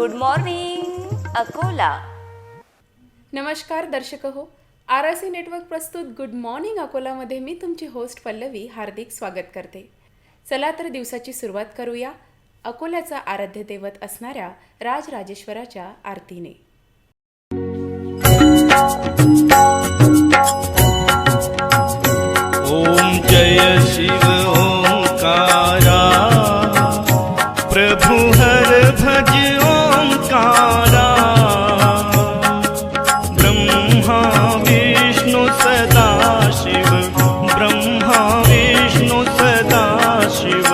Good morning Akola. नमस्कार दर्शक हो, RRC नेटवर्क प्रस्तुत गुड मॉर्निंग अकोलामध्ये मी तुमची होस्ट पल्लवी हार्दिक स्वागत करते. चला तर दिवसाची सुरुवात करूया अकोल्याचा आराध्य दैवत असणाऱ्या राजराजेश्वराच्या आरतीने. ओम जय शिव ओंकारा, प्रभु हर भज ओंकारा. ब्रह्मा विष्णु सदा शिव, ब्रह्मा विष्णु सदा शिव,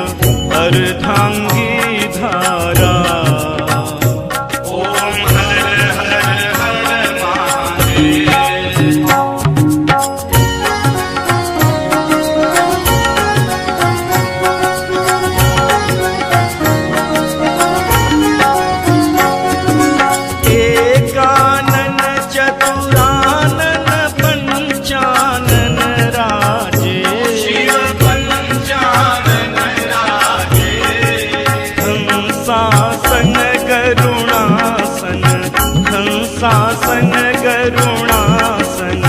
अर्धांगी धारा. ओम हर हर हर महादेव. शासन गरुणासन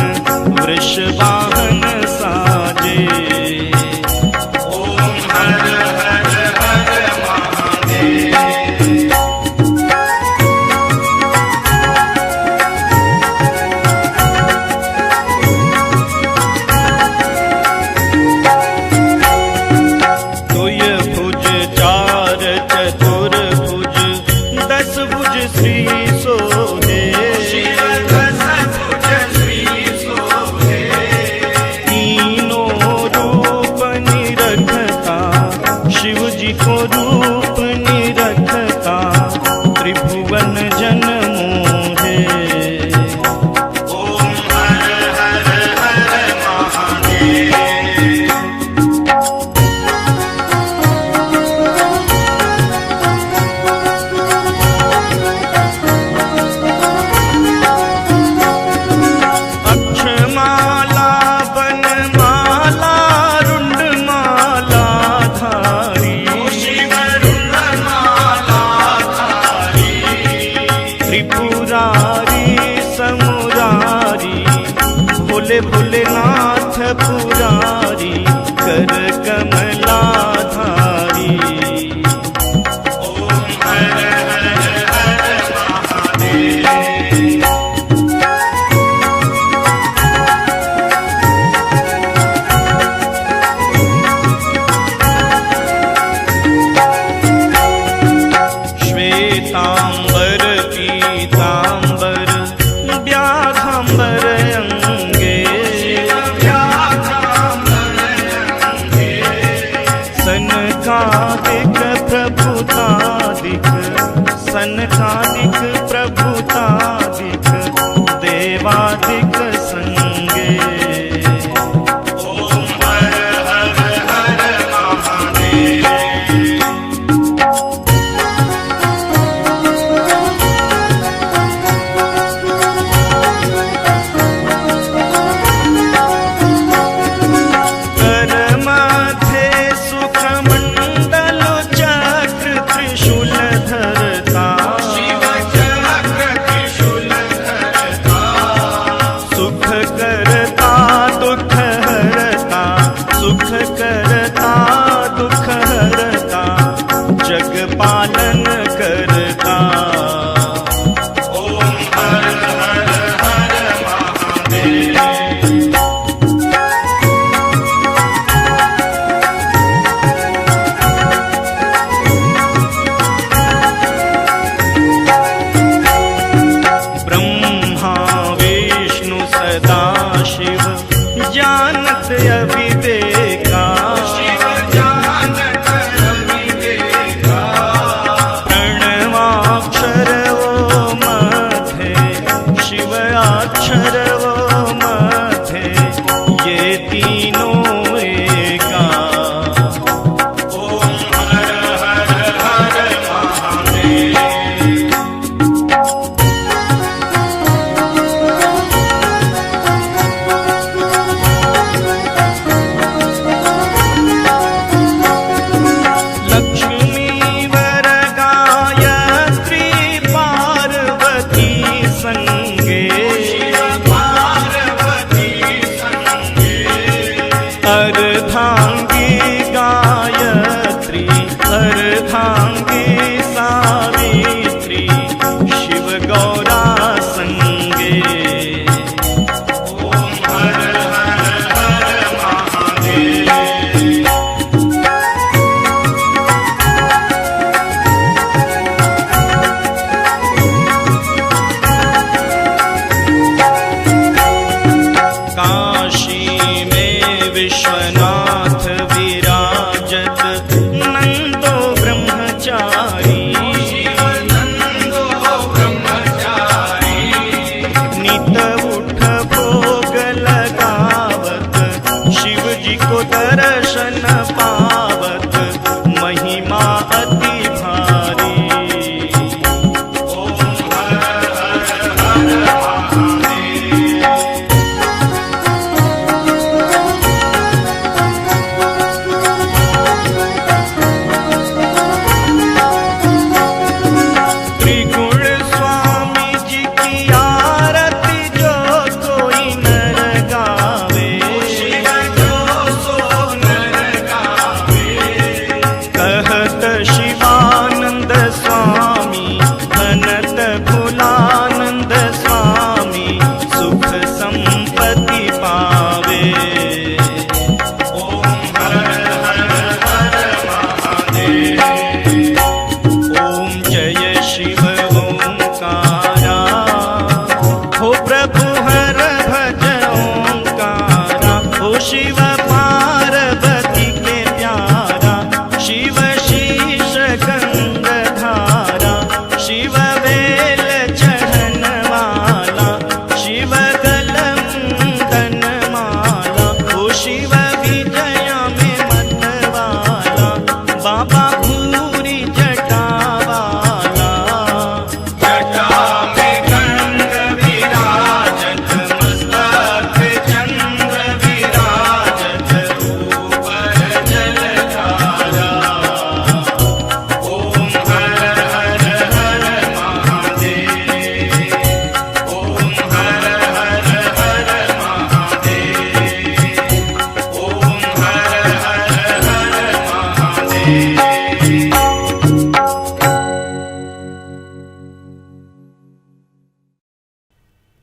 वृषवाहन साजे. ओम हर हर हर महादेव. तुय भुज चार चतुर्भुज, दस भुज श्री सोहे. को रूप निरखता त्रिभुवन जन मोहे. ओम हर हर हर महादेव. अक्षमाला वनमाला रुंडमाला धारी, त्रिपुरारी समुरारी, भोले भोलेनाथ पुरारी, कर कमलाधारी. ओम हर हर हर महादेव. श्वेतांबर पीतांबर व्याघंबर अंगे, सनकादिक प्रभुतादिक, सनकादिक प्रभुतादिक, देवादिक संगे. ओम हर हर हर महादेव. शिव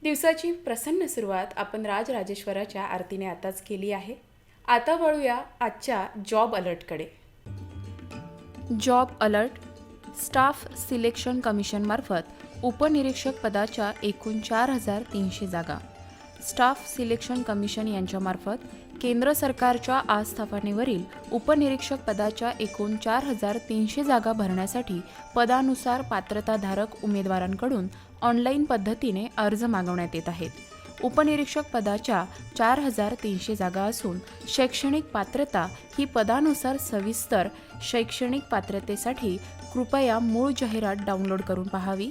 दिवसाची प्रसन्न सुरुवात आपण राजराजेश्वराच्या आरतीने आताच केली आहे. आता वळूया आजच्या जॉब अलर्टकडे. Job alert. स्टाफ सिलेक्शन कमिशनमार्फत उपनिरीक्षक पदाच्या एकूण 4,300 जागा. स्टाफ सिलेक्शन कमिशन यांच्यामार्फत केंद्र सरकारच्या आस्थापनेवरील उपनिरीक्षक पदाच्या एकूण 4,300 जागा भरण्यासाठी पदानुसार पात्रताधारक उमेदवारांकडून ऑनलाईन पद्धतीने अर्ज मागवण्यात येत आहेत. उपनिरीक्षक पदाच्या 4,300 जागा असून शैक्षणिक पात्रता ही पदानुसार सविस्तर शैक्षणिक पात्रतेसाठी कृपया मूळ जाहिरात डाउनलोड करून पाहावी.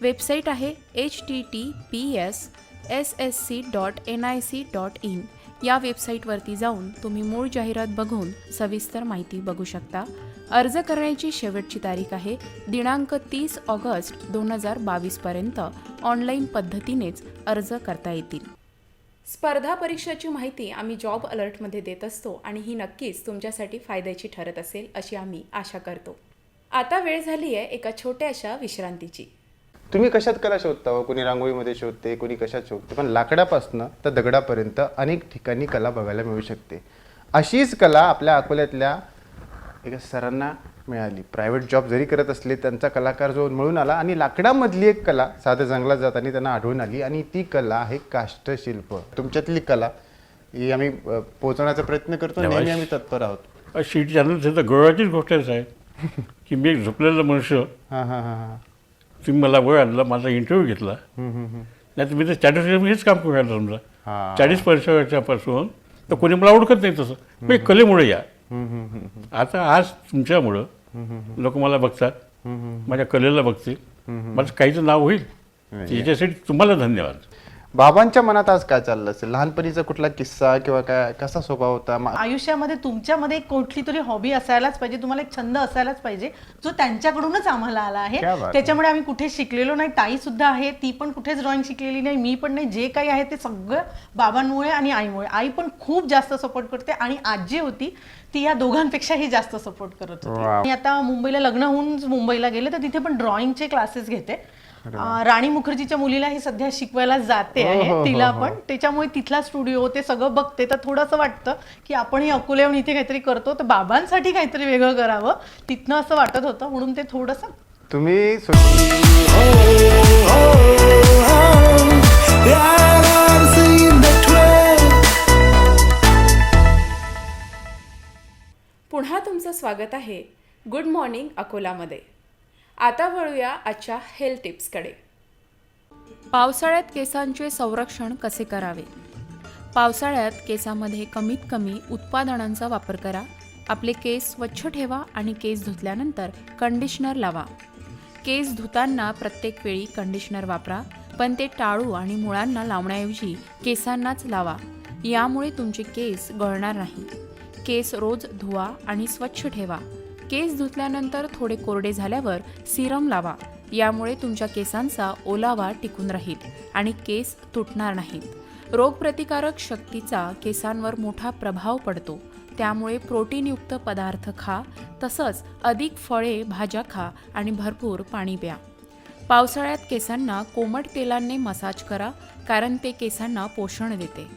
वेबसाईट आहे https://ssc.nic.in. या वेबसाईटवरती जाऊन तुम्ही मूळ जाहिरात बघून सविस्तर माहिती बघू शकता. अर्ज करण्याची शेवटची तारीख आहे दिनांक 30 ऑगस्ट 2022 पर्यंत. ऑनलाईन पद्धतीनेच अर्ज करता येतील. स्पर्धा परीक्षेची माहिती आम्ही जॉब अलर्टमध्ये देत असतो आणि ही नक्कीच तुमच्यासाठी फायद्याची ठरत असेल अशी आम्ही आशा करतो. आता वेळ झाली आहे एका छोट्याशा विश्रांतीची. तुम्ही कशात कला शोधता हो? कोणी रांगोळीमध्ये शोधते, कोणी कशात शोधते, पण लाकडापासनं तर दगडापर्यंत अनेक ठिकाणी कला बघायला मिळू शकते. अशीच कला आपल्या अकोल्यातल्या एका सरांना मिळाली. प्रायव्हेट जॉब जरी करत असले त्यांचा कलाकार जो मिळून आला आणि लाकडामधली एक कला साधं जंगलात जाताना त्यांना आढळून आली आणि ती कला आहे काष्ठशिल्प. तुमच्यातली कला ही आम्ही पोहोचवण्याचा प्रयत्न करतो. नेहमी आम्ही तत्पर आहोत. शीट चॅनल तर गौरवाचीच गोष्टच आहे की मी एक झोपलेलं मनुष्य, हां हां हां हां तुम्ही मला वेळ आणला, माझा इंटरव्ह्यू घेतला, नाही तर मी तर 40 वर्ष हेच काम करायला समजा. 40 वर्षापासून तर कोणी मला ओळखत नाही तसं. मी कलेमुळे या आता आज तुमच्यामुळं लोक मला बघतात, माझ्या कलेला बघतील, माझं काहीचं नाव होईल. याच्यासाठी तुम्हाला धन्यवाद. बाबांच्या मनात आज काय चाललं असेल? लहानपणीचा कुठला किस्सा किंवा काय कसा स्वभाव होता? आयुष्यामध्ये तुमच्यामध्ये एक कुठली तरी हॉबी असायलाच पाहिजे, तुम्हाला एक छंद असायलाच पाहिजे जो त्यांच्याकडूनच आम्हाला आला आहे. त्याच्यामुळे आम्ही कुठे शिकलेलो नाही. ताई सुद्धा आहे, ती पण कुठेच ड्रॉइंग शिकलेली नाही, मी पण नाही. जे काही आहे ते सगळं बाबांमुळे आणि आईमुळे. आई पण खूप जास्त सपोर्ट करते आणि आजी होती ती या दोघांपेक्षाही जास्त सपोर्ट करत होती. आणि आता मुंबईला लग्न होऊन मुंबईला गेले तर तिथे पण ड्रॉइंगचे क्लासेस घेते. राणी मुखर्जीच्या मुलीला ही सध्या शिकवायला जाते आहे तिला पण. त्याच्यामुळे तिथला स्टुडिओ ते सगळं बघते तर थोडंसं वाटतं की आपणही अकोला येऊन इथे काहीतरी करतो तर बाबांसाठी काहीतरी वेगळं करावं. तिथनं असं वाटत होतं म्हणून ते थोडंसं तुम्ही पुन्हा तुमचं स्वागत आहे गुड मॉर्निंग अकोलामध्ये. आता वळूया आजच्या हेल्थ टिप्सकडे. पावसाळ्यात केसांचे संरक्षण कसे करावे? पावसाळ्यात केसामध्ये कमीत कमी उत्पादनांचा वापर करा. आपले केस स्वच्छ ठेवा आणि केस धुतल्यानंतर कंडिशनर लावा. केस धुताना प्रत्येक वेळी कंडिशनर वापरा, पण ते टाळू आणि मुळांना लावण्याऐवजी केसांनाच लावा. यामुळे तुमचे केस गळणार नाही. केस रोज धुवा आणि स्वच्छ ठेवा. केस धुतल्यानंतर थोडे कोरडे झाल्यावर सिरम लावा. यामुळे तुमच्या केसांचा ओलावा टिकून राहील आणि केस तुटणार नाहीत. रोगप्रतिकारक शक्तीचा केसांवर मोठा प्रभाव पडतो. त्यामुळे प्रोटीनयुक्त पदार्थ खा, तसंच अधिक फळे भाज्या खा आणि भरपूर पाणी प्या. पावसाळ्यात केसांना कोमट तेलाने मसाज करा, कारण ते केसांना पोषण देते.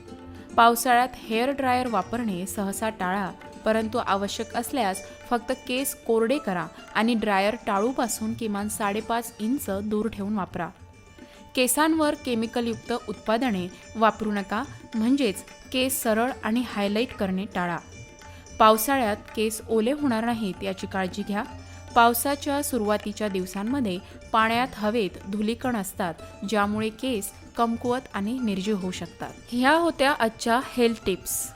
पावसाळ्यात हेअर ड्रायर वापरणे सहसा टाळा, परंतु आवश्यक असल्यास फक्त केस कोरडे करा आणि ड्रायर टाळूपासून किमान 5.5 इंच दूर ठेवून वापरा. केसांवर केमिकलयुक्त उत्पादने वापरू नका, म्हणजेच केस सरळ आणि हायलाईट करणे टाळा. पावसाळ्यात केस ओले होणार नाहीत याची काळजी घ्या. पावसाच्या सुरुवातीच्या दिवसांमध्ये पाण्यात हवेत धुलीकण असतात, ज्यामुळे केस कमकुवत आणि निर्जीव होऊ शकतात. ह्या होत्या आजच्या हेल्थ टिप्स.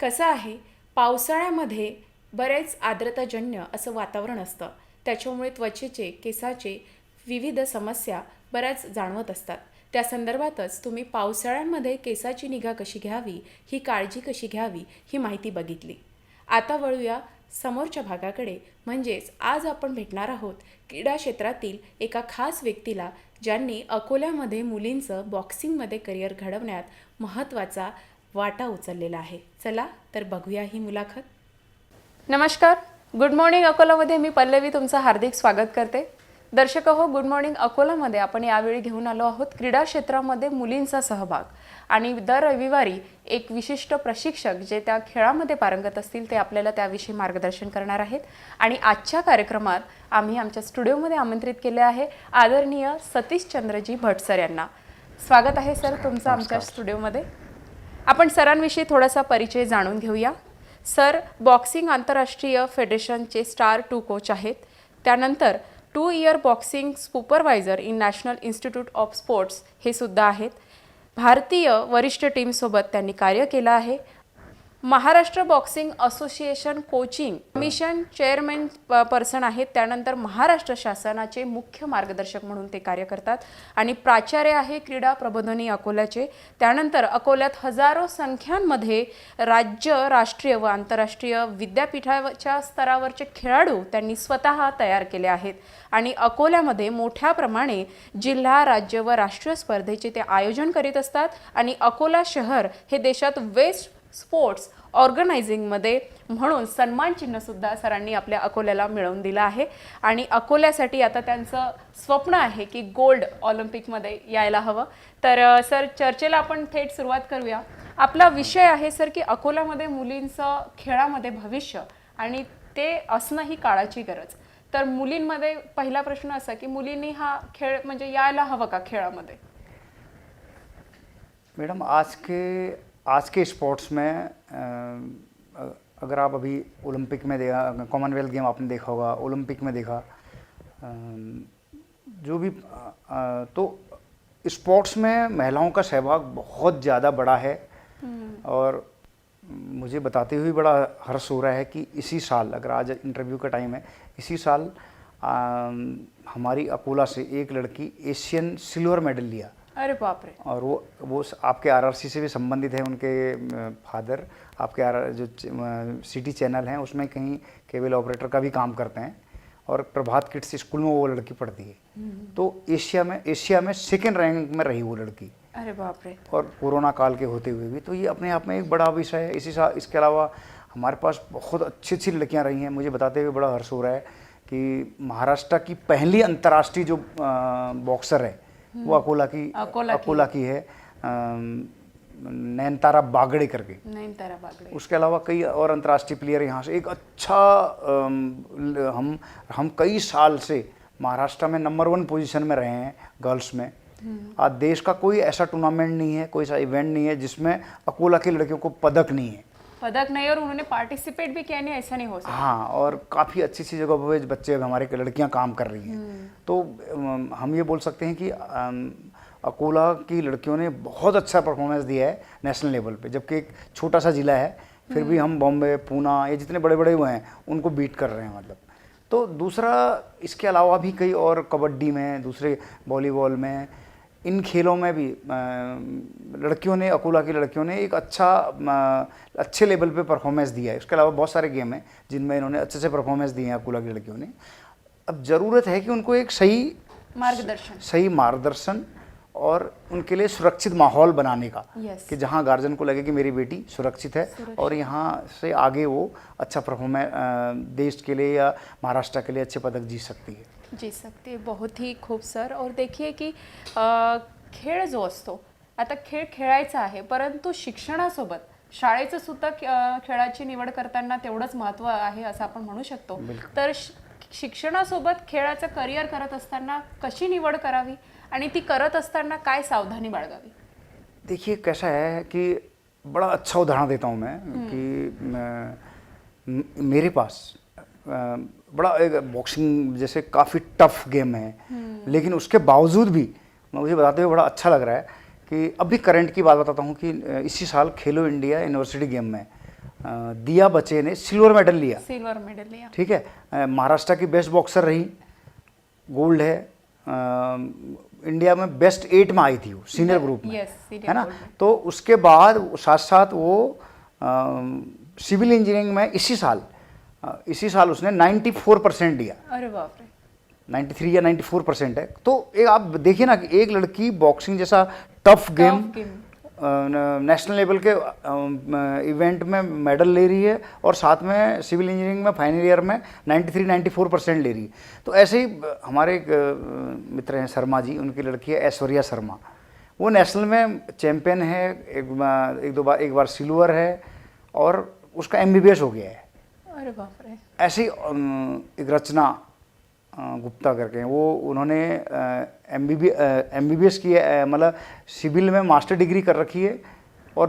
कसं आहे, पावसाळ्यामध्ये बरेच आर्द्रताजन्य असं वातावरण असतं. त्याच्यामुळे त्वचेचे केसाचे विविध समस्या बऱ्याच जाणवत असतात. त्या संदर्भातच तुम्ही पावसाळ्यांमध्ये केसाची निगा कशी घ्यावी, ही काळजी कशी घ्यावी, ही माहिती बघितली. आता वळूया समोरच्या भागाकडे. म्हणजेच आज आपण भेटणार आहोत क्रीडा क्षेत्रातील एका खास व्यक्तीला, ज्यांनी अकोल्यामध्ये मुलींचं बॉक्सिंगमध्ये करिअर घडवण्यात महत्त्वाचा वाटा उचललेला आहे. चला तर बघूया ही मुलाखत. नमस्कार, गुड मॉर्निंग अकोलामध्ये मी पल्लवी तुमचं हार्दिक स्वागत करते. दर्शक हो, गुड मॉर्निंग अकोलामध्ये आपण यावेळी घेऊन आलो आहोत क्रीडा क्षेत्रामध्ये मुलींचा सहभाग आणि दर रविवारी एक विशिष्ट प्रशिक्षक जे त्या खेळामध्ये पारंगत असतील ते आपल्याला त्याविषयी मार्गदर्शन करणार आहेत. आणि आजच्या कार्यक्रमात आम्ही आमच्या स्टुडिओमध्ये आमंत्रित केले आहे आदरणीय सतीश चंद्रजी भट सर यांना. स्वागत आहे सर तुमचं आमच्या स्टुडिओमध्ये. आपण सरांविषयी थोडासा परिचय जाणून घेऊया. सर बॉक्सिंग आंतरराष्ट्रीय फेडरेशनचे स्टार 2 कोच आहेत. त्यानंतर 2 year boxing supervisor in national institute of sports हे सुद्धा आहेत. भारतीय वरिष्ठ टीमसोबत त्यांनी कार्य केलं आहे. Maharashtra boxing association coaching commission chairman person आहेत. त्यानंतर महाराष्ट्र शासनाचे मुख्य मार्गदर्शक म्हणून ते कार्य करतात आणि प्राचार्य आहे क्रीडा प्रबोधिनी अकोल्याचे. त्यानंतर अकोल्यात हजारो संख्यांमध्ये राज्य, राष्ट्रीय व आंतरराष्ट्रीय विद्यापीठाच्या स्तरावरचे खेळाडू त्यांनी स्वतः तयार केले आहेत आणि अकोल्यामध्ये मोठ्या प्रमाणे जिल्हा, राज्य व राष्ट्रीय स्पर्धेचे ते आयोजन करीत असतात. आणि अकोला शहर हे देशात वेस्ट स्पोर्ट्स ऑर्गनायझिंगमध्ये म्हणून सन्मान चिन्हसुद्धा सरांनी आपल्या अकोल्याला मिळवून दिलं आहे. आणि अकोल्यासाठी आता त्यांचं स्वप्न आहे की गोल्ड ऑलिम्पिकमध्ये यायला हवं. तर सर चर्चेला आपण थेट सुरुवात करूया. आपला विषय आहे सर की अकोल्यामध्ये मुलींचं खेळामध्ये भविष्य आणि ते असणं ही काळाची गरज. तर मुलींमध्ये पहिला प्रश्न असा की मुलींनी हा खेळ म्हणजे यायला हवं का खेळामध्ये? मैडम आज के स्पोर्ट्स में अगर आप अभी ओलंपिक में देखा, कॉमनवेल्थ गेम आपने देखा होगा, ओलंपिक में देखा, जो भी तो स्पोर्ट्स में महिलाओं का सहभाग बहुत ज़्यादा बड़ा है. और मुझे बताते हुए बड़ा हर्ष हो रहा है कि इसी साल, अगर आज इंटरव्यू का टाइम है, इसी साल हमारी अकोला से एक लड़की एशियन सिल्वर मेडल लिया. अरे बाप रे. और वो आपके आरआरसी से भी संबंधित है. उनके फादर आपके जो सिटी चैनल हैं उसमें कहीं केबल ऑपरेटर का भी काम करते हैं और प्रभात किड्स स्कूल में वो लड़की पढ़ती है. तो एशिया में सेकेंड रैंक में रही वो लड़की. अरे बाप रे. और कोरोना काल के होते हुए भी. तो ये अपने आप में एक बड़ा विषय है. इसके अलावा हमारे पास बहुत अच्छी अच्छी लड़कियाँ रही हैं. मुझे बताते हुए बड़ा हर्ष हो रहा है कि महाराष्ट्र की पहली अंतर्राष्ट्रीय जो बॉक्सर है वो अकोला की है, नयनतारा बागड़े करके. नयनतारा बागड़े. उसके अलावा कई और अंतर्राष्ट्रीय प्लेयर यहाँ से. एक अच्छा हम कई साल से महाराष्ट्र में नंबर 1 पोजीशन में रहे हैं गर्ल्स में. आज देश का कोई ऐसा टूर्नामेंट नहीं है, कोई ऐसा इवेंट नहीं है जिसमें अकोला की लड़कियों को पदक नहीं है. पदक नहीं और उन्होंने पार्टिसिपेट भी किया नहीं, ऐसा नहीं हो सकता. हाँ, और काफ़ी अच्छी अच्छी जगह पे बच्चे हमारे लड़कियां काम कर रही हैं. तो हम ये बोल सकते हैं कि अकोला की लड़कियों ने बहुत अच्छा परफॉर्मेंस दिया है नेशनल लेवल पे. जबकि एक छोटा सा ज़िला है फिर भी हम बॉम्बे, पूना, ये जितने बड़े बड़े हुए हैं उनको बीट कर रहे हैं मतलब. तो दूसरा, इसके अलावा भी कई और कबड्डी में, दूसरे वॉलीबॉल में, इन खेलों में भी लड़कियों ने, अकोला की लड़कियों ने एक अच्छे लेवल पे परफॉर्मेंस दिया है. उसके अलावा बहुत सारे गेम हैं जिनमें इन्होंने अच्छे से परफॉर्मेंस दिए हैं अकोला की लड़कियों ने. अब ज़रूरत है कि उनको एक सही मार्गदर्शन और उनके लिए सुरक्षित माहौल बनाने का. कि जहाँ गार्जियन को लगे कि मेरी बेटी सुरक्षित है और यहाँ से आगे वो अच्छा परफॉर्मेंस देश के लिए या महाराष्ट्र के लिए अच्छे पदक जीत सकती है. बहुत ही खूप सर. और देखिए की खेळ जो असतो, आता खेळ खेळायचा आहे परंतु शिक्षणासोबत शाळेचं सुद्धा खेळाची निवड करताना तेवढंच महत्त्व आहे असं आपण म्हणू शकतो. तर शिक्षणासोबत खेळाचं करिअर करत असताना कशी निवड करावी आणि ती करत असताना काय सावधानी बाळगावी? देखिए कैसा है कि बड़ा अच्छा उदाहरण देता हूँ मैं कि मेरे पास बड़ा एक बॉक्सिंग जैसे काफ़ी टफ गेम है, लेकिन उसके बावजूद भी मुझे बताते हुए बड़ा अच्छा लग रहा है कि अभी करंट की बात बताता हूँ कि इसी साल खेलो इंडिया यूनिवर्सिटी गेम में दिया बच्चे ने सिल्वर मेडल लिया. ठीक है, महाराष्ट्र की बेस्ट बॉक्सर रही, गोल्ड है. इंडिया में बेस्ट 8 में आई थी वो सीनियर ग्रुप में, है ना. तो उसके बाद साथ साथ वो सिविल इंजीनियरिंग में इसी साल उसने 94% दिया. अरे बाप रे. 93 या 94% है. तो एक आप देखिए ना कि एक लड़की बॉक्सिंग जैसा टफ गेम नेशनल लेवल के इवेंट में मेडल ले रही है और साथ में सिविल इंजीनियरिंग में फाइनल ईयर में 93-94% ले रही है। तो ऐसे ही हमारे एक मित्र हैं शर्मा जी, उनकी लड़की है ऐश्वर्या शर्मा, वो नेशनल में चैम्पियन है, एक बार सिल्वर है और उसका MBBS हो गया है। अरे बाप रे। ऐसी एक रचना गुप्ता करके हैं, वो उन्होंने MBBS की है, मतलब सिविल में मास्टर डिग्री कर रखी है और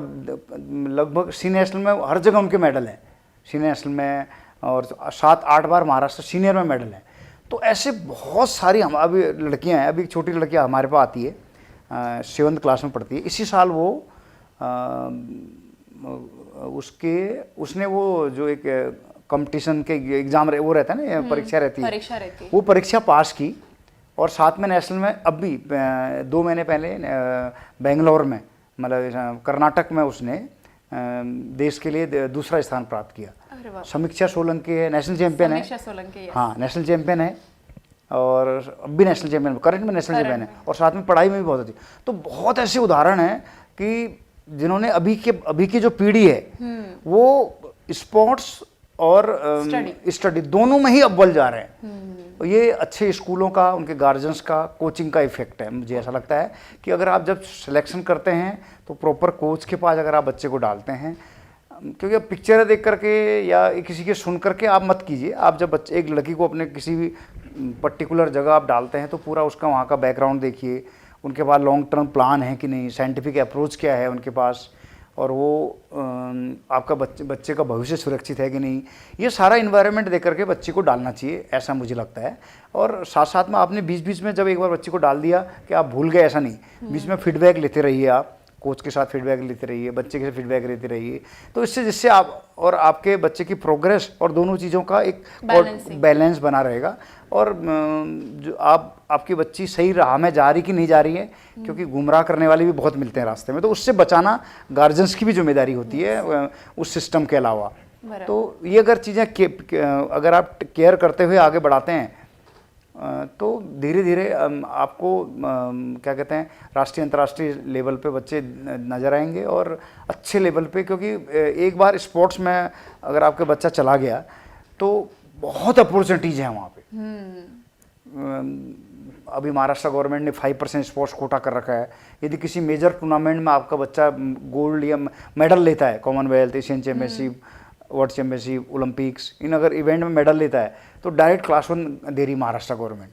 लगभग सी नेशनल में हर जगह उनके मेडल हैं, सी नेशनल में, और 7-8 बार महाराष्ट्र सीनियर में मेडल हैं। तो ऐसे बहुत सारी हम अभी लड़कियां हैं। अभी एक छोटी लड़कियां हमारे पास आती है, 7th क्लास में पढ़ती है। इसी साल वो उसने वो जो एक कंपटीशन के एग्जाम वो रहता है ना, परीक्षा रहती है, वो परीक्षा पास की और साथ में नेशनल में अब भी 2 महीने पहले बेंगलोर में, मतलब कर्नाटक में उसने देश के लिए दूसरा स्थान प्राप्त किया। समीक्षा सोलंकी है, नेशनल चैंपियन है। हाँ, नेशनल चैंपियन है और अब भी नेशनल चैंपियन, करंट में नेशनल चैंपियन है और साथ में पढ़ाई में भी बहुत अच्छी। तो बहुत ऐसे उदाहरण हैं कि जिन्होंने अभी की जो पीढ़ी है वो स्पोर्ट्स और स्टडी दोनों में ही अव्वल जा रहे हैं। ये अच्छे स्कूलों का, उनके गार्जियंस का, कोचिंग का इफेक्ट है। मुझे ऐसा लगता है कि अगर आप जब सिलेक्शन करते हैं तो प्रॉपर कोच के पास अगर आप बच्चे को डालते हैं, क्योंकि अब पिक्चर देख करके या किसी के सुन करके आप मत कीजिए। आप जब बच्चे एक लड़की को अपने किसी भी पर्टिकुलर जगह आप डालते हैं तो पूरा उसका वहाँ का बैकग्राउंड देखिए, उनके पास लॉन्ग टर्म प्लान है कि नहीं, साइंटिफिक अप्रोच क्या है उनके पास, और वो आपका बच्चे का भविष्य सुरक्षित है कि नहीं, ये सारा इन्वायरमेंट देख करके बच्चे को डालना चाहिए, ऐसा मुझे लगता है। और साथ साथ में आपने बीच में जब एक बार बच्चे को डाल दिया कि आप भूल गए, ऐसा नहीं, बीच में फीडबैक लेते रहिए, आप कोच के साथ फीडबैक लेते रहिए, बच्चे के साथ फीडबैक लेते रहिए। तो जिससे आप और आपके बच्चे की प्रोग्रेस और दोनों चीज़ों का एक बैलेंस बना रहेगा। और जो आपकी बच्ची सही राह में जा रही कि नहीं जा रही है, क्योंकि गुमराह करने वाले भी बहुत मिलते हैं रास्ते में, तो उससे बचाना गार्जियंस की भी जिम्मेदारी होती है उस सिस्टम के अलावा। तो ये अगर चीज़ें अगर आप केयर करते हुए आगे बढ़ाते हैं तो धीरे धीरे आपको क्या कहते हैं, राष्ट्रीय अंतर्राष्ट्रीय लेवल पे बच्चे नज़र आएंगे और अच्छे लेवल पे। क्योंकि एक बार स्पोर्ट्स में अगर आपका बच्चा चला गया तो बहुत अपॉर्चुनिटीज़ हैं वहाँ पे। अभी महाराष्ट्र गवर्नमेंट ने 5% स्पोर्ट्स कोटा कर रखा है। यदि किसी मेजर टूर्नामेंट में आपका बच्चा गोल्ड या मेडल लेता है, Commonwealth, Asian championship, world championship, Olympics, इन अगर इवेंट में मेडल लेता है तो डायरेक्ट क्लास 1 दे रही महाराष्ट्र गवर्नमेंट।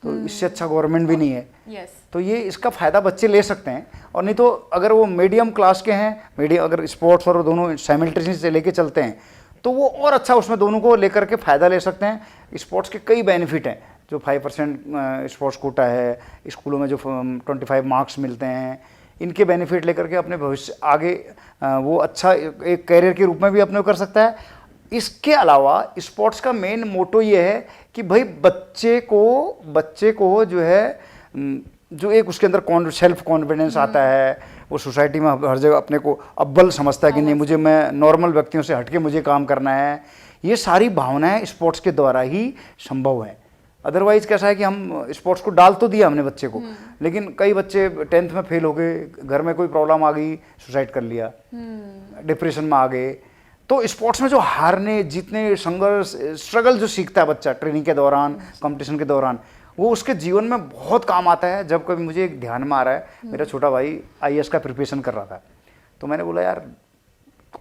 तो इससे अच्छा गवर्नमेंट भी नहीं है। तो ये इसका फ़ायदा बच्चे ले सकते हैं। और नहीं तो अगर वो मीडियम क्लास के हैं, अगर स्पोर्ट्स और दोनों साइमल्टेनियसली से लेके चलते हैं तो वो और अच्छा उसमें दोनों को लेकर के फ़ायदा ले सकते हैं। स्पोर्ट्स के कई बेनिफिट हैं, जो 5% स्पोर्ट्स कोटा है, स्कूलों में जो 25 मार्क्स मिलते हैं, इनके बेनिफिट लेकर के अपने भविष्य आगे वो अच्छा एक कैरियर के रूप में भी अपने कर सकता है। इसके अलावा स्पोर्ट्स का मेन मोटो ये है कि भाई बच्चे को जो है, जो एक उसके अंदर सेल्फ कॉन्फिडेंस आता है, वो सोसाइटी में हर जगह अपने को अव्वल समझता है कि नहीं, मैं नॉर्मल व्यक्तियों से हटके मुझे काम करना है। ये सारी भावनाएं स्पोर्ट्स के द्वारा ही संभव है। अदरवाइज कैसा है कि हम स्पोर्ट्स को डाल तो दिया हमने बच्चे को, लेकिन कई बच्चे 10th में फेल हो गए, घर में कोई प्रॉब्लम आ गई, सुसाइड कर लिया, डिप्रेशन में आ गए। तो स्पोर्ट्स में जो हारने जीतने संघर्ष स्ट्रगल जो सीखता है बच्चा ट्रेनिंग के दौरान, कंपटीशन के दौरान, वो उसके जीवन में बहुत काम आता है। जब कभी मुझे एक ध्यान में आ रहा है, मेरा छोटा भाई IAS का प्रिपरेशन कर रहा था, तो मैंने बोला यार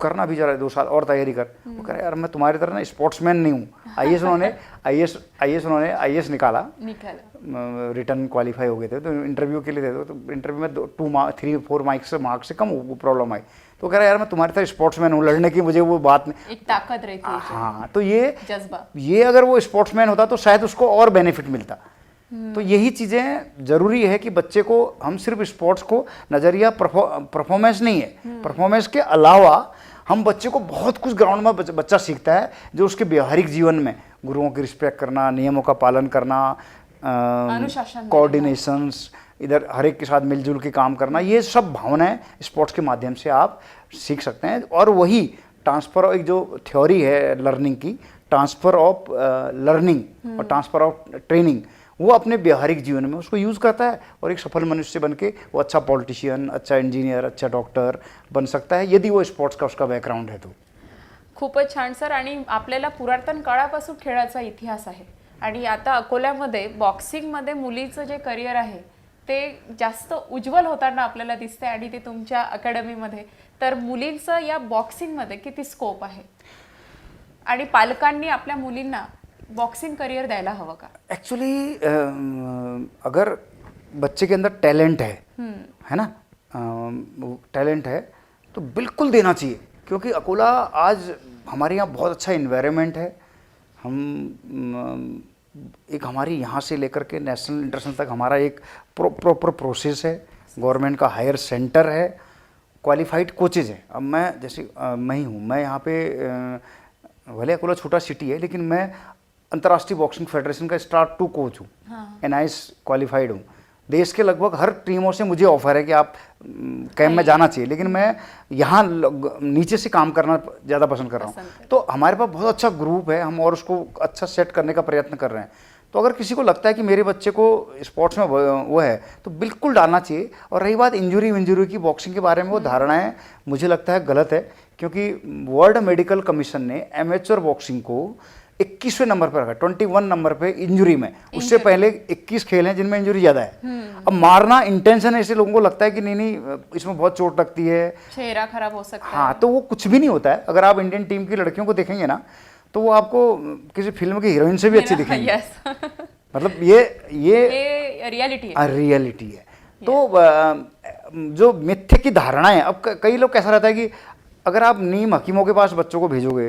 करना भी जरा 2 साल और तैयारी कर। वो कह रहा यार मैं तुम्हारी तरह ना स्पोर्ट्समैन नहीं हूँ। IAS निकाला, रिटर्न क्वालिफाई हो गए थे, तो इंटरव्यू के लिए थे, तो इंटरव्यू में 3-4 मार्क्स से कम वो प्रॉब्लम आई। तो कह रहा यार मैं तुम्हारी तरह स्पोर्ट्समैन हूँ, लड़ने की मुझे वो बात नहीं, एक ताकत रहती है। हाँ, तो ये अगर वो स्पोर्ट्समैन होता तो शायद उसको और बेनिफिट मिलता। तो यही चीज़ें ज़रूरी है कि बच्चे को हम सिर्फ स्पोर्ट्स को नज़रिया परफॉर्मेंस नहीं है, परफॉर्मेंस के अलावा हम बच्चे को बहुत कुछ ग्राउंड में बच्चा सीखता है, जो उसके व्यवहारिक जीवन में गुरुओं की रिस्पेक्ट करना, नियमों का पालन करना, कोऑर्डिनेशंस, इधर हर एक के साथ मिलजुल के काम करना, ये सब भावनाएं स्पोर्ट्स के माध्यम से आप सीख सकते हैं। और वही ट्रांसफ़र, एक जो थ्योरी है लर्निंग की, ट्रांसफ़र ऑफ लर्निंग और ट्रांसफ़र ऑफ ट्रेनिंग, वो अपने व्यावहारिक जीवन में उसको यूज़ करता है और एक सफल मनुष्य बन के वो अच्छा पॉलिटिशियन, अच्छा इंजीनियर, अच्छा डॉक्टर बन सकता है, यदि वो स्पोर्ट्स का उसका बॅकग्राऊंड है तो. खूपच छान सर. आणि आपल्याला पुरातन काळापासून खेळाचा इतिहास आहे आणि आता अकोल्यामध्ये बॉक्सिंगमध्ये मुलीचं जे करिअर आहे ते जास्त उज्ज्वल होताना आपल्याला दिसतंय आणि ते तुमच्या अकॅडमीमध्ये. तर मुलींचं या बॉक्सिंगमध्ये किती स्कोप आहे आणि पालकांनी आपल्या मुलींना बॉक्सिंग करिअर द्यायला हवं का? एक्चुअली अगर बच्चे के अंदर टैलेंट है ना, टैलेंट है तो बिल्कुल देना चाहिए, क्योंकि अकोला आज हमारे यहाँ बहुत अच्छा इन्वायरमेंट है. हम एक हमारी यहाँ से लेकर के नेशनल इंटरनेशनल तक हमारा एक प्रॉपर प्रोसेस है, गवर्नमेंट का हायर सेंटर है, क्वालिफाइड कोचेज हैं. अब मैं जैसे मैं ही हूँ, मैं यहाँ पे भले अकोला छोटा सिटी है लेकिन मैं अंतर्राष्ट्रीय बॉक्सिंग फेडरेशन का स्टार 2 कोच हूँ. NIS क्वालिफाइड हूँ. देश के लगभग हर टीमों से मुझे ऑफर है कि आप कैंप में जाना चाहिए, लेकिन मैं यहाँ नीचे से काम करना ज़्यादा पसंद कर रहा हूँ. तो हमारे पास बहुत अच्छा ग्रुप है, हम और उसको अच्छा सेट करने का प्रयत्न कर रहे हैं. तो अगर किसी को लगता है कि मेरे बच्चे को स्पोर्ट्स में वो है तो बिल्कुल डालना चाहिए. और रही बात इंजरी की, बॉक्सिंग के बारे में वो धारणाएं मुझे लगता है गलत है, क्योंकि वर्ल्ड मेडिकल कमीशन ने एमेच्योर बॉक्सिंग को 21वें नंबर पर रखा, 21 नंबर पे इंजरी में. उससे पहले 21 खेल हैं जिनमें इंजरी ज़्यादा है. अब मारना इंटेंशन ऐसे लोगों को लगता है कि नहीं इसमें बहुत चोट लगती है, चेहरा खराब हो सकता है. हाँ, तो वो कुछ भी नहीं होता है. अगर आप इंडियन टीम की लड़कियों को देखेंगे ना तो वो आपको किसी फिल्म की हीरोइन से भी अच्छी दिखेंगी. यस. मतलब ये रियलिटी है. रियलिटी है. तो जो मिथ्य की धारणा है, अब कई लोग कैसा रहता है कि अगर आप नीम हकीमों के पास बच्चों को भेजोगे,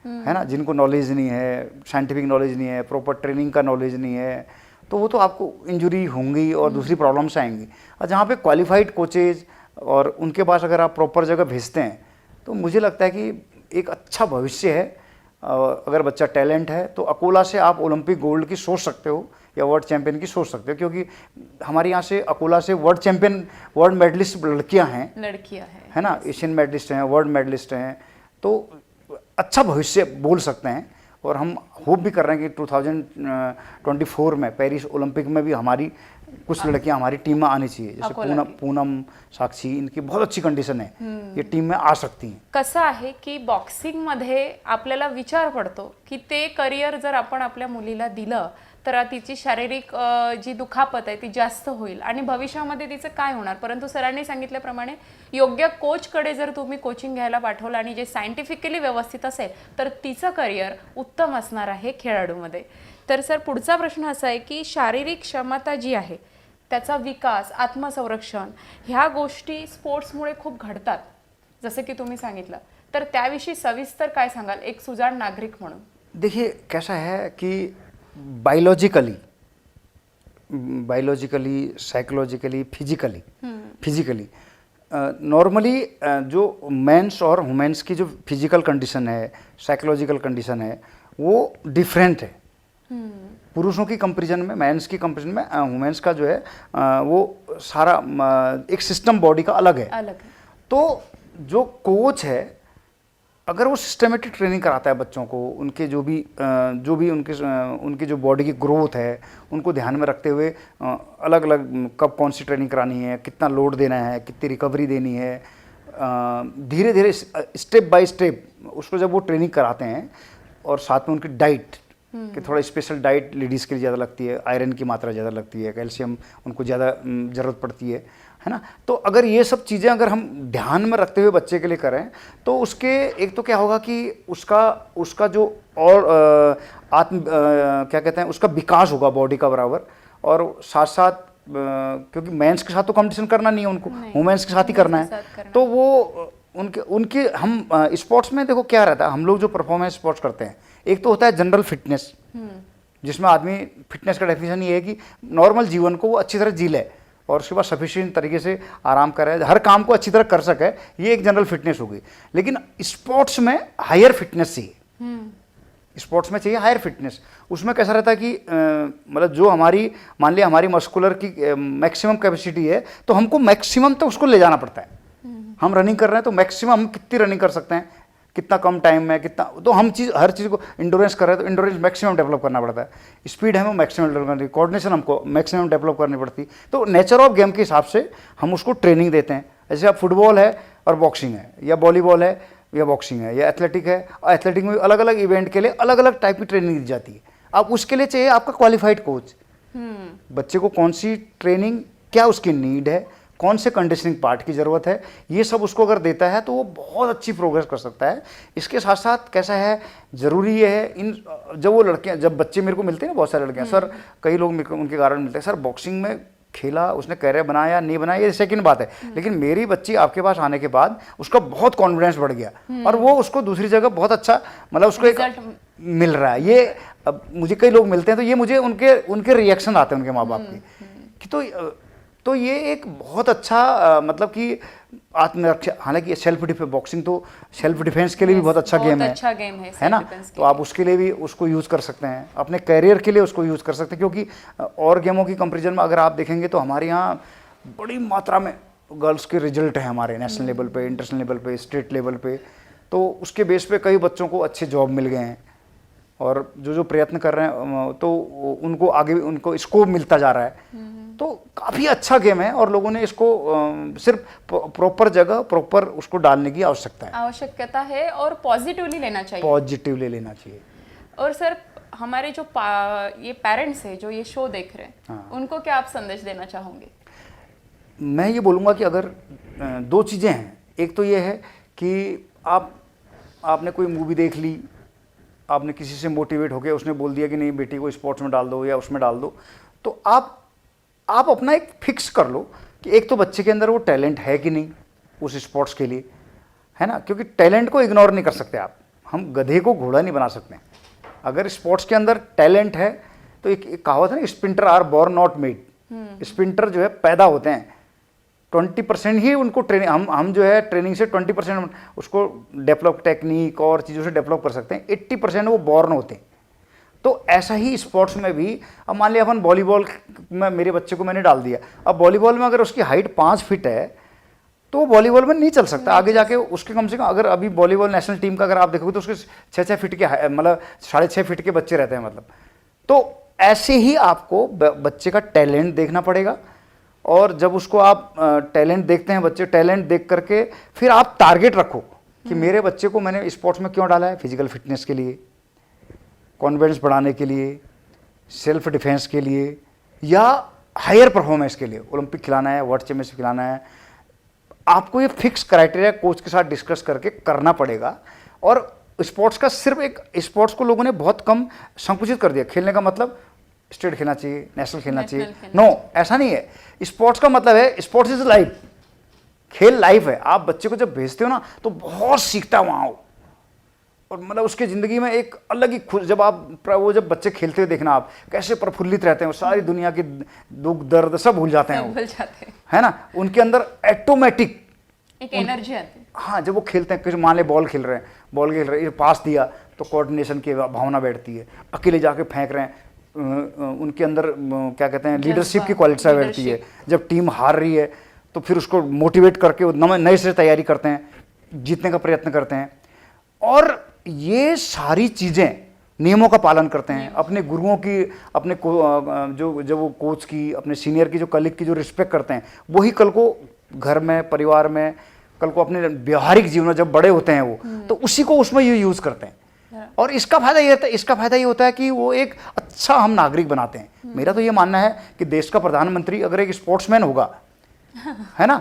है ना, जिनको नॉलेज नहीं है, साइंटिफिक नॉलेज नहीं है, प्रॉपर ट्रेनिंग का नॉलेज नहीं है, तो वो तो आपको इंजरी होंगी और दूसरी प्रॉब्लम्स आएंगी. और जहाँ पे क्वालिफाइड कोचेज और उनके पास अगर आप प्रॉपर जगह भेजते हैं तो मुझे लगता है कि एक अच्छा भविष्य है. अगर बच्चा टैलेंट है तो अकोला से आप ओलंपिक गोल्ड की सोच सकते हो या वर्ल्ड चैंपियन की सोच सकते हो, क्योंकि हमारे यहाँ से अकोला से वर्ल्ड चैंपियन, वर्ल्ड मेडलिस्ट लड़कियाँ हैं, है ना, एशियन मेडलिस्ट हैं, वर्ल्ड मेडलिस्ट हैं. तो अच्छा भविष्य बोल सकते हैं. और हम होप भी कर रहे हैं कि 2024 में पेरिस ओलंपिक में भी हमारी कुछ लड़कियां हमारी टीम में आनी चाहिए. जैसे पूनम, साक्षी, इनकी बहुत अच्छी कंडिशन है, ये टीम में आ सकती हैं. कसं आहे की बॉक्सिंगमध्ये आपल्याला विचार पडतो की ते करिअर जर आपण आपल्या मुलीला दिलं तर तिची शारीरिक जी दुखापत आहे ती जास्त होईल आणि भविष्यामध्ये तिचं काय होणार. परंतु सरांनी सांगितल्याप्रमाणे योग्य कोचकडे जर तुम्ही कोचिंग घ्यायला पाठवलं आणि जे सायंटिफिकली व्यवस्थित असेल तर तिचं करिअर उत्तम असणार आहे खेळाडूमध्ये. तर सर पुढचा प्रश्न असा आहे की शारीरिक क्षमता जी आहे त्याचा विकास, आत्मसंरक्षण ह्या गोष्टी स्पोर्ट्समुळे खूप घडतात जसे की तुम्ही सांगितलं. तर त्याविषयी सविस्तर काय सांगाल एक सुजाण नागरिक म्हणून? देखिए कैसा है कि बायोलॉजिकली, साइकोलॉजिकली, फिजिकली नॉर्मली जो मेंस और वुमेन्स की जो फिजिकल कंडीशन है, साइकोलॉजिकल कंडीशन है, वो डिफरेंट है. पुरुषों की कंपेरिजन में, मेंस की कंपेरिजन में वुमेन्स का जो है वो सारा एक सिस्टम बॉडी का अलग है. तो जो कोच है अगर वो सिस्टमेटिक ट्रेनिंग कराता है बच्चों को, उनके जो भी उनके जो बॉडी की ग्रोथ है उनको ध्यान में रखते हुए अलग अलग कब कौन सी ट्रेनिंग करानी है, कितना लोड देना है, कितनी रिकवरी देनी है, धीरे धीरे स्टेप बाय स्टेप उसको जब वो ट्रेनिंग कराते हैं. और साथ में उनकी डाइट कि थोड़ा स्पेशल डाइट लेडीज़ के लिए ज़्यादा लगती है, आयरन की मात्रा ज़्यादा लगती है, कैल्शियम उनको ज़्यादा ज़रूरत पड़ती है ना. तो अगर ये सब चीज़ें अगर हम ध्यान में रखते हुए बच्चे के लिए करें तो उसके एक तो क्या होगा कि उसका जो और क्या कहते हैं, उसका विकास होगा बॉडी का बराबर. और साथ साथ क्योंकि मेंस के साथ तो कंपटीशन करना नहीं है उनको, वुमेन्स के साथ ही करना है. तो वो उनके हम स्पोर्ट्स में देखो क्या रहता है, हम लोग जो परफॉर्मेंस स्पोर्ट्स करते हैं, एक तो होता है जनरल फिटनेस, जिसमें आदमी फिटनेस का डेफिनेशन ये है कि नॉर्मल जीवन को वो अच्छी तरह जी ले और उसके बाद सफिशिएंट तरीके से आराम करे, हर काम को अच्छी तरह कर सके, ये एक जनरल फिटनेस होगी. लेकिन स्पोर्ट्स में हायर फिटनेस चाहिए, स्पोर्ट्स में चाहिए हायर फिटनेस. उसमें कैसा रहता है कि मतलब जो हमारी मान लिया हमारी मस्कुलर की मैक्सिमम कैपेसिटी है तो हमको मैक्सिमम तो उसको ले जाना पड़ता है. हम रनिंग कर रहे हैं तो मैक्सिमम हम कितनी रनिंग कर सकते हैं, कितना कम टाइम में कितना, तो हम हर चीज़ को इंडोरेंस कर रहे हैं तो इंडोरेंस मैक्सिमम डेवलप करना पड़ता है, स्पीड हमें मैक्सिमम डेवलप करनी, कोऑर्डिनेशन हमको मैक्सिमम डेवलप करनी पड़ती। तो नेचर ऑफ गेम के हिसाब से हम उसको ट्रेनिंग देते हैं। जैसे अब फुटबॉल है और बॉक्सिंग है, या वॉलीबॉल है या बॉक्सिंग है, या एथलेटिक है, और एथलेटिक में अलग अलग इवेंट के लिए अलग अलग टाइप की ट्रेनिंग दी जाती है। अब उसके लिए चाहिए आपका क्वालिफाइड कोच। बच्चे को कौन सी ट्रेनिंग, क्या उसकी नीड है, कौन से कंडीशनिंग पार्ट की ज़रूरत है, ये सब उसको अगर देता है तो वो बहुत अच्छी प्रोग्रेस कर सकता है। इसके साथ साथ कैसा है, ज़रूरी ये है, इन जब वो लड़कियां, जब बच्चे मेरे को मिलते हैं ना, बहुत सारे लड़कियां, सर कई लोग मेरे को उनके कारण मिलते हैं, सर बॉक्सिंग में खेला, उसने कैरियर बनाया नहीं बनाया ये सेकंड बात है, लेकिन मेरी बच्ची आपके पास आने के बाद उसका बहुत कॉन्फिडेंस बढ़ गया और वो उसको दूसरी जगह बहुत अच्छा, मतलब उसको एक मिल रहा है। ये अब मुझे कई लोग मिलते हैं तो ये मुझे उनके रिएक्शन आते हैं उनके माँ बाप के कि तो ये एक बहुत अच्छा मतलब कि आत्मरक्षा, हालांकि सेल्फ डिफेंस, बॉक्सिंग तो सेल्फ डिफेंस के लिए भी बहुत अच्छा गेम है ना, तो आप उसके लिए भी उसको यूज़ कर सकते हैं, अपने करियर के लिए उसको यूज़ कर सकते हैं। क्योंकि और गेमों की कंपैरिजन में अगर आप देखेंगे तो हमारे यहाँ बड़ी मात्रा में गर्ल्स के रिजल्ट हैं हमारे नेशनल लेवल पे, इंटरनेशनल लेवल पे, स्टेट लेवल पे, तो उसके बेस पे कई बच्चों को अच्छे जॉब मिल गए हैं और जो प्रयत्न कर रहे हैं तो उनको आगे उनको स्कोप मिलता जा रहा है। तो काफ़ी अच्छा गेम है और लोगों ने इसको सिर्फ प्रॉपर जगह प्रॉपर उसको डालने की आवश्यकता है और पॉजिटिवली लेना चाहिए। और सर हमारे जो ये पेरेंट्स हैं जो ये शो देख रहे हैं, हाँ। उनको क्या आप संदेश देना चाहोगे? मैं ये बोलूँगा कि अगर दो चीज़ें हैं, एक तो ये है कि आपने कोई मूवी देख ली, आपने किसी से मोटिवेट हो गया, उसने बोल दिया कि नहीं बेटी को स्पोर्ट्स में डाल दो या उसमें डाल दो, तो आप अपना एक फिक्स कर लो कि एक तो बच्चे के अंदर वो टैलेंट है कि नहीं उस स्पोर्ट्स के लिए, है ना, क्योंकि टैलेंट को इग्नोर नहीं कर सकते आप, हम गधे को घोड़ा नहीं बना सकते। अगर स्पोर्ट्स के अंदर टैलेंट है तो एक कहावत है ना, sprinter are born not made. Sprinter जो है पैदा होते हैं, 20% ही उनको ट्रेनिंग, हम जो है ट्रेनिंग से 20% उसको डेवलप, टेक्निक और चीज़ों से डेवलप कर सकते हैं, 80% वो बॉर्न होते हैं। तो ऐसा ही स्पोर्ट्स में भी, अब मान लिया अपन वॉलीबॉल में मेरे बच्चे को मैंने डाल दिया, अब वॉलीबॉल में अगर उसकी हाइट 5 फीट है तो वो वॉलीबॉल में नहीं चल सकता, आगे जाके उसके कम से कम, अगर अभी वॉलीबॉल नेशनल टीम का अगर आप देखोगे तो उसके 6-6 फीट के, मतलब 6.5 फीट के बच्चे रहते हैं, मतलब। तो ऐसे ही आपको बच्चे का टैलेंट देखना पड़ेगा और जब उसको आप टैलेंट देखते हैं, बच्चे टैलेंट देख करके फिर आप टारगेट रखो कि मेरे बच्चे को मैंने स्पोर्ट्स में क्यों डाला है, फिजिकल फिटनेस के लिए, कॉन्फिडेंस बढ़ाने के लिए, सेल्फ डिफेंस के लिए, या हायर परफॉर्मेंस के लिए, ओलंपिक खिलाना है, वर्ल्ड चैंपियनशिप खिलाना है। आपको ये फिक्स क्राइटेरिया कोच के साथ डिस्कस करके करना पड़ेगा। और स्पोर्ट्स का सिर्फ एक, स्पोर्ट्स को लोगों ने बहुत कम संकुचित कर दिया, खेलने का मतलब स्टेट खेलना चाहिए, नेशनल खेलना चाहिए, नो, ऐसा नहीं है। स्पोर्ट्स का मतलब है, स्पोर्ट्स इज लाइफ, खेल लाइफ है। आप बच्चे को जब भेजते हो ना तो बहुत सीखता वहाँ हो, और मतलब उसके ज़िंदगी में एक अलग ही खुश, जब जब बच्चे खेलते हुए देखना आप कैसे प्रफुल्लित रहते हैं, सारी दुनिया के दुख दर्द सब भूल जाते हैं, है ना, उनके अंदर ऑटोमेटिक एक एनर्जी आती है। हाँ, जब वो खेलते हैं, मान ले बॉल खेल रहे हैं, पास दिया तो कोऑर्डिनेशन की भावना बैठती है, अकेले जाके फेंक रहे हैं, उनके अंदर क्या कहते हैं, लीडरशिप की क्वालिटी बैठती है। जब टीम हार रही है तो फिर उसको मोटिवेट करके नए से तैयारी करते हैं, जीतने का प्रयत्न करते हैं। और ये सारी चीज़ें नियमों का पालन करते हैं, अपने गुरुओं की, अपने जो वो कोच की, अपने सीनियर की, जो कलीग की जो रिस्पेक्ट करते हैं, वही कल को घर में, परिवार में, कल को अपने व्यवहारिक जीवन में जब बड़े होते हैं वो, तो उसी को उसमें ये यूज़ करते हैं। और इसका फायदा ये होता है कि वो एक अच्छा हम नागरिक बनाते हैं। मेरा तो ये मानना है कि देश का प्रधानमंत्री अगर एक स्पोर्ट्समैन होगा, है ना,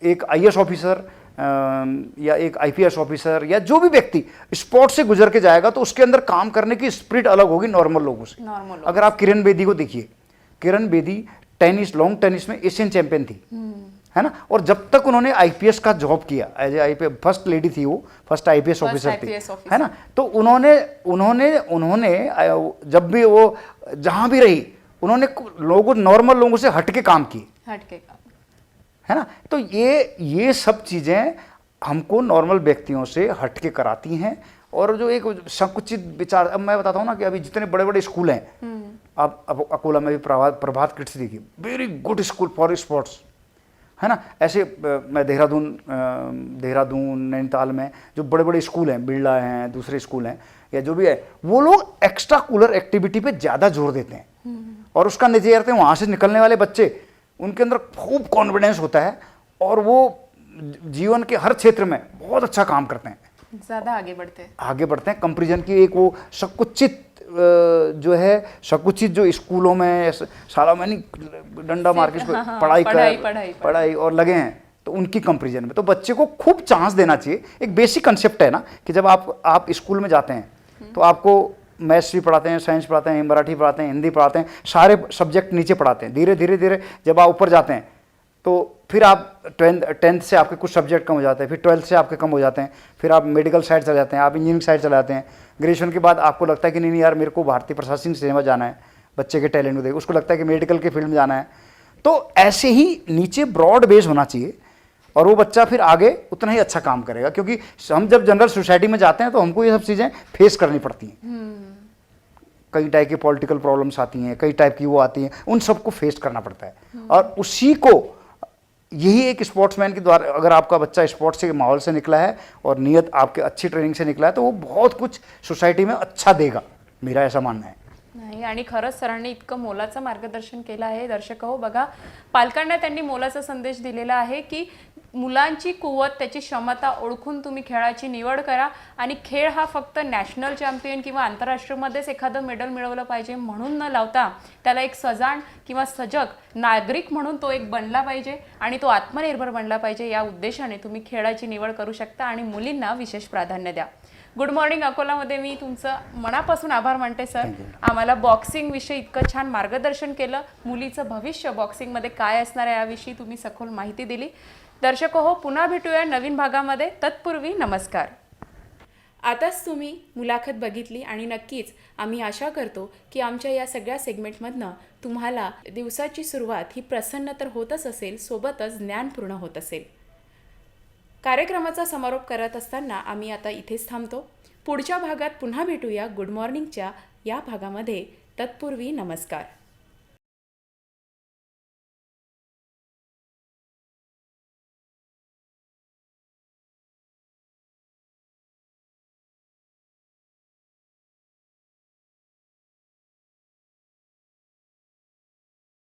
एक IAS ऑफिसर या एक IPS ऑफिसर या जो भी व्यक्ति स्पोर्ट्स से गुजर के जाएगा तो उसके अंदर काम करने की स्पिरिट अलग होगी नॉर्मल लोगों से। अगर आप किरण बेदी को देखिए, Kiran Bedi tennis, long tennis में एशियन चैंपियन थी, है ना, और जब तक उन्होंने IPS का जॉब किया, as a IPS first lady थी वो, फर्स्ट IPS ऑफिसर थी, है ना, तो उन्होंने जब भी वो जहां भी रही, उन्होंने नॉर्मल लोगों से हटके काम किए, है ना। तो ये सब चीजें हमको नॉर्मल व्यक्तियों से हटके कराती हैं। और जो एक संकुचित विचार, अब मैं बताता हूँ ना कि अभी जितने बड़े बड़े स्कूल हैं, अब अकोला में भी प्रभात किड्स देखिए, very good school for sports, है ना। ऐसे मैं देहरादून नैनीताल में जो बड़े बड़े स्कूल हैं, बिरला हैं, दूसरे स्कूल हैं या जो भी है, वो लोग एक्स्ट्रा कूलर एक्टिविटी पे ज़्यादा जोर देते हैं और उसका नतीजा रहते हैं वहाँ से निकलने वाले बच्चे, उनके अंदर खूब कॉन्फिडेंस होता है और वो जीवन के हर क्षेत्र में बहुत अच्छा काम करते हैं, ज़्यादा आगे बढ़ते हैं। कंपैरिजन की एक वो संकुचित जो स्कूलों में सारा मैंने डंडा मार के पढ़ाई और लगे हैं, तो उनकी कंपैरिजन में तो बच्चे को खूब चांस देना चाहिए। एक बेसिक कंसेप्ट है ना कि जब आप स्कूल में जाते हैं तो आपको मैथ्स भी पढ़ाते हैं, साइंस पढ़ाते हैं, मराठी पढ़ाते हैं, हिंदी पढ़ाते हैं, सारे सब्जेक्ट नीचे पढ़ाते हैं। धीरे धीरे जब आप ऊपर जाते हैं तो फिर आप 10th से आपके कुछ सब्जेक्ट कम हो जाते हैं, फिर 12th से आपके कम हो जाते हैं, फिर आप मेडिकल साइड चले जाते हैं, आप इंजीनियरिंग साइड चले जाते हैं। ग्रेजुएशन के बाद आपको लगता है कि नहीं यार मेरे को भारतीय प्रशासनिक सेवा जाना है, बच्चे के टैलेंट को देख, उसको लगता है कि मेडिकल के फील्ड में जाना है। तो ऐसे ही नीचे ब्रॉड बेस होना चाहिए और वो बच्चा फिर आगे उतना ही अच्छा काम करेगा, क्योंकि हम जब जनरल सोसाइटी में जाते हैं तो हमको ये सब चीज़ें फेस करनी पड़ती हैं। कई टाइप की पॉलिटिकल प्रॉब्लम्स आती हैं, कई टाइप की वो आती हैं, उन सबको फेस करना पड़ता है। और उसी को यही एक स्पोर्ट्समैन के द्वारा, अगर आपका बच्चा स्पोर्ट्स के माहौल से निकला है और नियत आपके अच्छी ट्रेनिंग से निकला है तो वो बहुत कुछ सोसायटी में अच्छा देगा, मेरा ऐसा मानना है। नाही, आणि खरंच सरांनी इतकं मोलाचं मार्गदर्शन केलं आहे. दर्शक हो बघा, पालकांना त्यांनी मोलाचा संदेश दिलेला आहे की मुलांची कुवत, त्याची क्षमता ओळखून तुम्ही खेळाची निवड करा आणि खेळ हा फक्त नॅशनल चॅम्पियन किंवा आंतरराष्ट्रीयमध्येच एखादं मेडल मिळवलं पाहिजे म्हणून न लावता त्याला एक सजाण किंवा सजग नागरिक म्हणून तो एक बनला पाहिजे आणि तो आत्मनिर्भर बनला पाहिजे. या उद्देशाने तुम्ही खेळाची निवड करू शकता आणि मुलींना विशेष प्राधान्य द्या. गुड मॉर्निंग अकोलामध्ये मी तुमचं मनापासून आभार मानते सर. आम्हाला बॉक्सिंग विषयी इतकं छान मार्गदर्शन केलं. मुलीचं भविष्य बॉक्सिंगमध्ये काय असणार आहे याविषयी तुम्ही सखोल माहिती दिली. दर्शको हो, पुन्हा भेटूया नवीन भागामध्ये. तत्पूर्वी नमस्कार. आताच तुम्ही मुलाखत बघितली आणि नक्कीच आम्ही आशा करतो की आमच्या या सगळ्या सेगमेंटमधनं तुम्हाला दिवसाची सुरुवात ही प्रसन्न तर होतच असेल, सोबतच ज्ञानपूर्ण होत असेल. कार्यक्रमाचा समारोप करत असताना आम्ही आता इथेच थांबतो. पुढच्या भागात पुन्हा भेटूया गुड मॉर्निंगच्या या भागामध्ये. तत्पूर्वी नमस्कार.